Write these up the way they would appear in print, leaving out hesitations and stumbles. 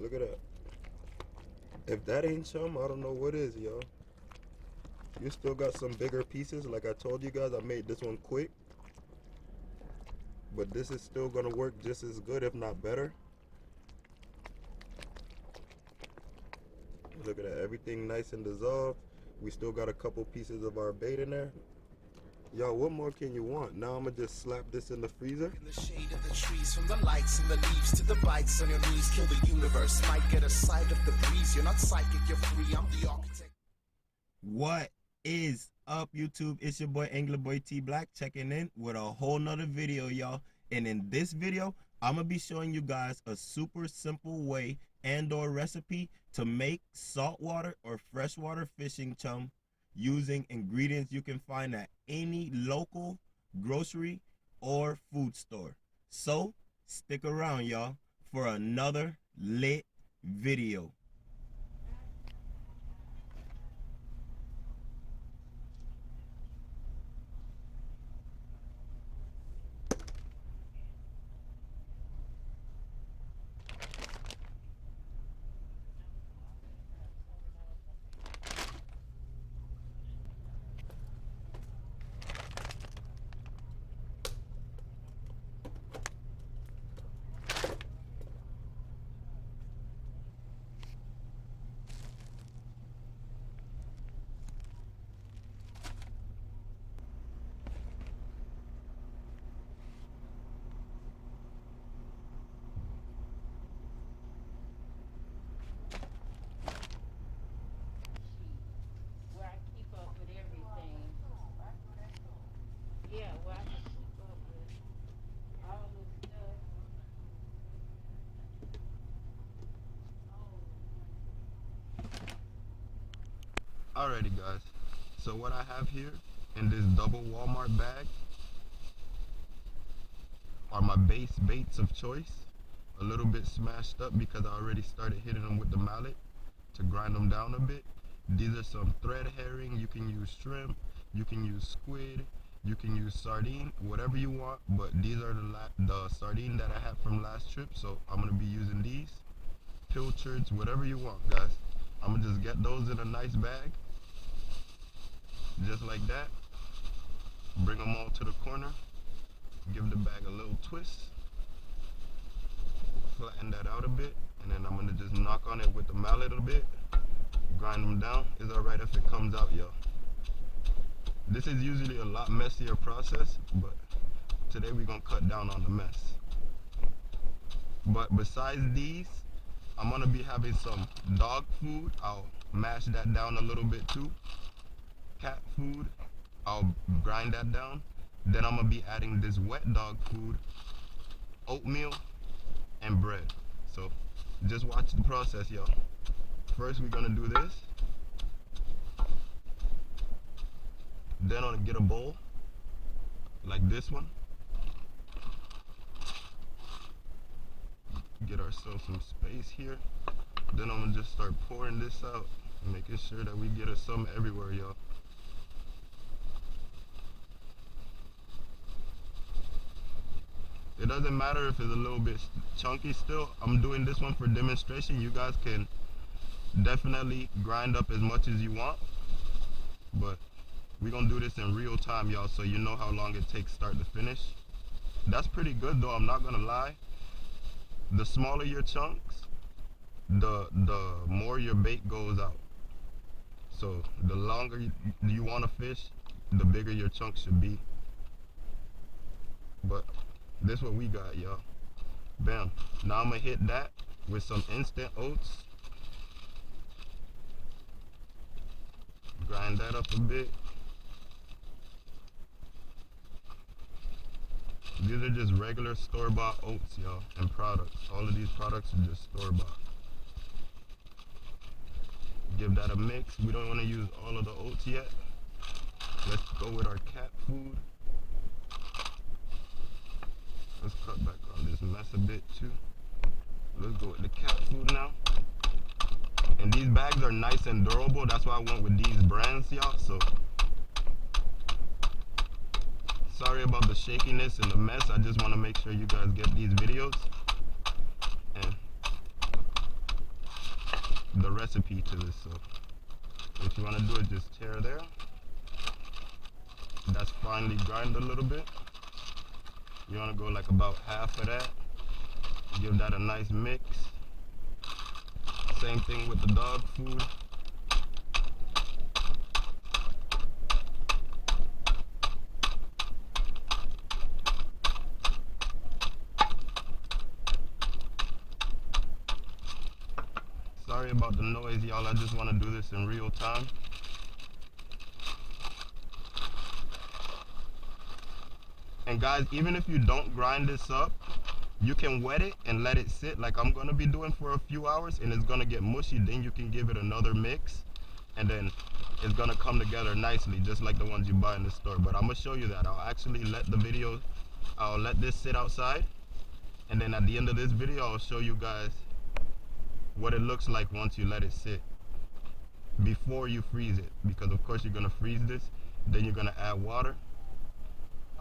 Look at that. If that ain't chum, I don't know what is, y'all. You still got some bigger pieces. Like I told you guys, I made this one quick. But this is still gonna work just as good, if not better. Look at that, everything nice and dissolved. We still got a couple pieces of our bait in there. Y'all, what more can you want? Now I'm gonna just slap this in the freezer. In the shade of the trees, from the lights and the leaves to the bites on your knees, kill the universe. Might get a sight of the breeze. You're not psychic, you're free. I'm the architect. What is up, YouTube? It's your boy Angler Boy T Black checking in with a whole nother video, y'all. And in this video, I'm gonna be showing you guys a super simple way and/or recipe to make saltwater or freshwater fishing chum using ingredients you can find at any local grocery or food store. So stick around, y'all, for another lit video. Alrighty guys, so what I have here in this double Walmart bag are my base baits of choice. A little bit smashed up because I already started hitting them with the mallet to grind them down a bit. These are some thread herring. You can use shrimp, you can use squid, you can use sardine, whatever you want, but these are the sardine that I had from last trip, so I'm going to be using these. Pilchards, whatever you want, guys. I'm going to just get those in a nice bag, just like that. Bring them all to the corner, give the bag a little twist, flatten that out a bit, and then I'm going to just knock on it with the mallet a bit, grind them down. It's alright if it comes out, y'all. This is usually a lot messier process, but today we're going to cut down on the mess. But besides these, I'm going to be having some dog food. I'll mash that down a little bit too. Cat food, I'll grind that down. Then I'm going to be adding this wet dog food, oatmeal, and bread. So just watch the process, y'all. First we're going to do this. Then I'm going to get a bowl like this one. Get ourselves some space here. Then I'm going to just start pouring this out, making sure that we get some everywhere, y'all. It doesn't matter if it's a little bit chunky still. I'm doing this one for demonstration. You guys can definitely grind up as much as you want, but we're gonna do this in real time, y'all, so you know how long it takes start to finish. That's pretty good though, I'm not gonna lie. The smaller your chunks, the more your bait goes out. So the longer you want to fish, the bigger your chunks should be. But this what we got, y'all. Bam. Now I'm gonna hit that with some instant oats. Grind that up a bit. These are just regular store-bought oats, y'all, and products. All of these products are just store-bought. Give that a mix. We don't want to use all of the oats yet. Let's go with our cat food. Let's cut back on this mess a bit too. Let's go with the cat food now. And these bags are nice and durable. That's why I went with these brands, y'all. So sorry about the shakiness and the mess. I just want to make sure you guys get these videos. And recipe to this. So what you want to do is just tear there. That's finely grind a little bit. You want to go like about half of that. Give that a nice mix. Same thing with the dog food. Sorry about the noise, y'all. I just want to do this in real time. And guys, even if you don't grind this up, you can wet it and let it sit like I'm going to be doing for a few hours, and it's going to get mushy. Then you can give it another mix, and then it's going to come together nicely, just like the ones you buy in the store. But I'm going to show you that. I'll actually let this sit outside, and then at the end of this video, I'll show you guys what it looks like once you let it sit before you freeze it, because of course you're going to freeze this, then you're going to add water.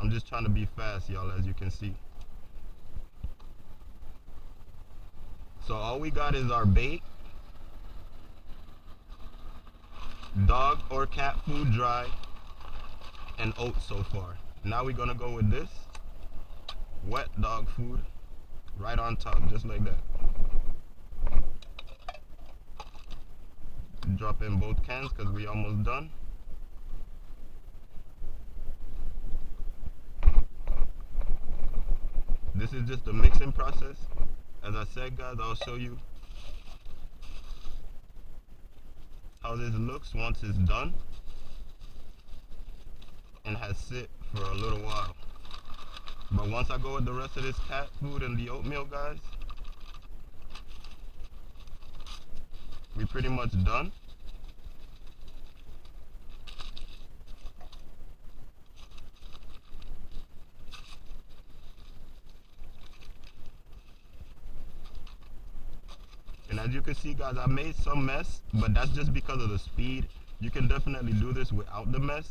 I'm just trying to be fast, y'all, as you can see. So all we got is our bait, dog or cat food dry, and oats so far. Now we're gonna go with this wet dog food right on top, just like that. Drop in both cans because we almost done. This is just a mixing process. As I said, guys, I'll show you how this looks once it's done and has sit for a little while. But once I go with the rest of this cat food and the oatmeal, guys, we pretty much done. And as you can see, guys, I made some mess, but that's just because of the speed. You can definitely do this without the mess.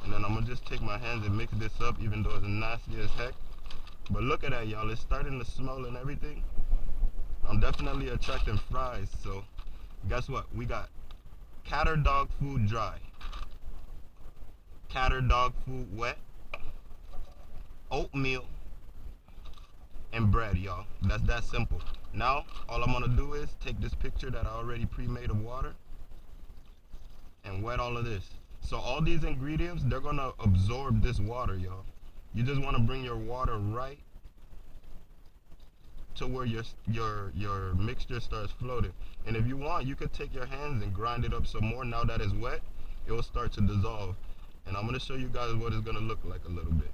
And then I'm gonna just take my hands and mix this up, even though it's nasty as heck. But look at that, y'all, it's starting to smell and everything. I'm definitely attracting fries. So guess what? We got cat or dog food dry, cat or dog food wet, oatmeal, and bread, y'all. That's that simple. Now all I'm gonna do is take this picture that I already pre-made of water and wet all of this. So all these ingredients, they're gonna absorb this water, y'all. You just want to bring your water right to where your mixture starts floating. And if you want, you could take your hands and grind it up some more. Now that it's wet, it will start to dissolve. And I'm gonna show you guys what it's gonna look like a little bit.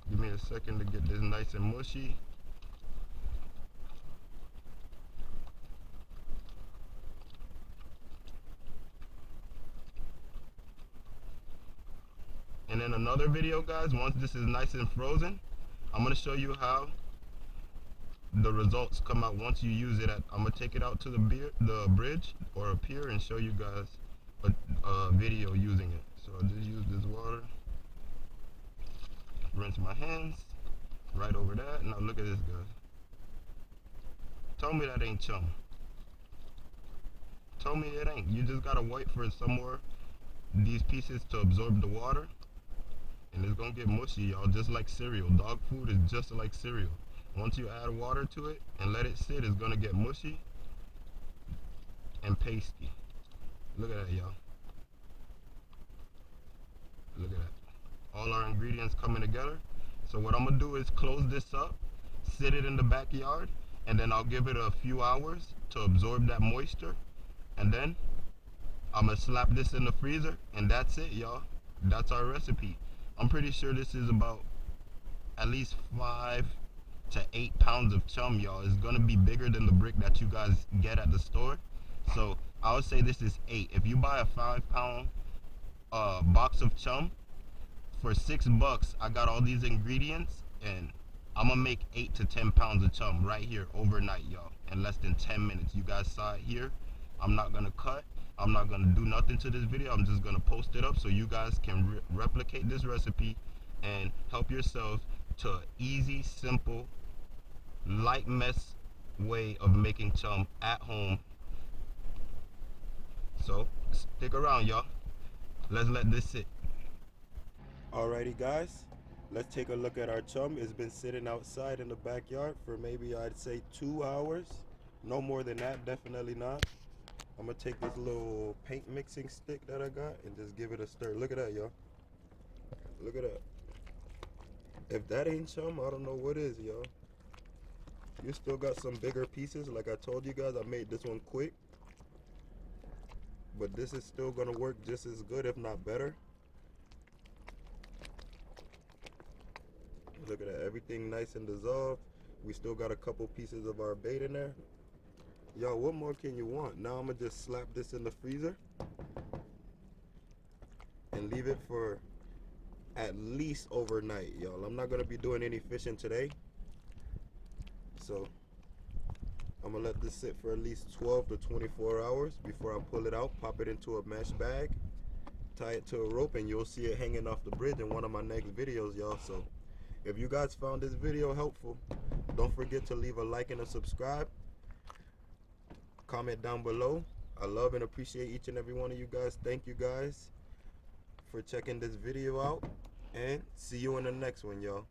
Give me a second to get this nice and mushy. And in another video, guys, once this is nice and frozen, I'm going to show you how the results come out once you use it. I'm going to take it out to the bridge or a pier and show you guys a video using it. So I'll just use this water. Rinse my hands right over that. Now look at this, guys. Tell me that ain't chum. Tell me it ain't. You just gotta wait for these pieces to absorb the water, and it's gonna get mushy, y'all, just like cereal. Dog food is just like cereal. Once you add water to it and let it sit, it's gonna get mushy and pasty. Look at that, y'all. Look at that. All our ingredients coming together. So what I'm gonna do is close this up, sit it in the backyard, and then I'll give it a few hours to absorb that moisture, and then I'm gonna slap this in the freezer, and that's it, y'all. That's our recipe. I'm pretty sure this is about at least 5 to 8 pounds of chum, y'all. It's gonna be bigger than the brick that you guys get at the store. So I would say this is 8. If you buy a 5-pound box of chum for $6, I got all these ingredients, and I'm gonna make 8 to 10 pounds of chum right here overnight, y'all, in less than 10 minutes. You guys saw it here. I'm not gonna cut. I'm not gonna do nothing to this video. I'm just gonna post it up so you guys can replicate this recipe and help yourselves to easy, simple light mess way of making chum at home. So stick around, y'all. Let's let this sit. Alrighty guys, let's take a look at our chum. It's been sitting outside in the backyard for maybe I'd say 2 hours. No more than that, definitely not. I'm gonna take this little paint mixing stick that I got and just give it a stir. Look at that, y'all. Look at that. If that ain't chum, I don't know what is, y'all. You still got some bigger pieces. Like I told you guys, I made this one quick. But this is still gonna work just as good, if not better. Look at that, everything nice and dissolved. We still got a couple pieces of our bait in there. Y'all, what more can you want? Now I'm gonna just slap this in the freezer and leave it for at least overnight, y'all. I'm not gonna be doing any fishing today, so I'm gonna let this sit for at least 12 to 24 hours before I pull it out, pop it into a mesh bag, tie it to a rope, and you'll see it hanging off the bridge in one of my next videos, y'all. So if you guys found this video helpful, don't forget to leave a like and a subscribe. Comment down below. I love and appreciate each and every one of you guys. Thank you guys for checking this video out, and see you in the next one, y'all.